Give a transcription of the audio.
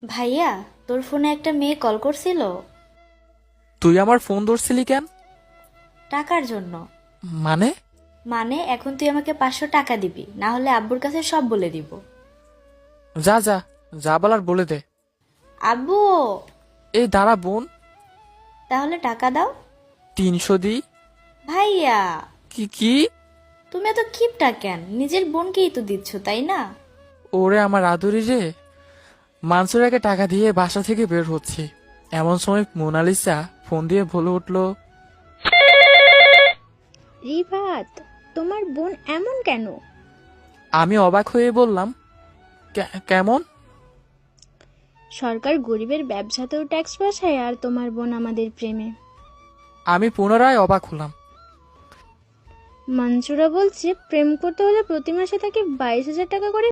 ভাইয়া, তোর ফোনে একটা মেয়ে কল করছিল। তুই আমার ফোন ধরছিলি কেন? টাকার জন্য। মানে? মানে এখন তুই আমাকে 500 টাকা দিবি, না হলে আব্বুর কাছে সব বলে দিব। যা যা, যা বলার বলে দে। আব্বু। এই দাঁড়া বোন। তাহলে টাকা দাও। 300 দিই। ভাইয়া, কি কি? তুমি এত কিপটা কেন? নিজের বোনকেই তো দিচ্ছ, তাই না? ওরে আমার আদুরি রে, মানসুরাকে টাকা দিয়ে বাসা থেকে বের হচ্ছি, এমন সময় মোনালিসা ফোন দিয়ে বলে উঠলো, রিফাত, তোমার বোন এমন কেন? আমি অবাক হয়ে বললাম, কেমন?" সরকার গরিবের ব্যবসাতেও ট্যাক্স বসায় আর তোমার বোন আমাদের প্রেমে। আমি পুনরায় অবাক হলাম। মনসুরা বলছে প্রেম করতে হলে প্রতি মাসে তাকে 22,000 টাকা করে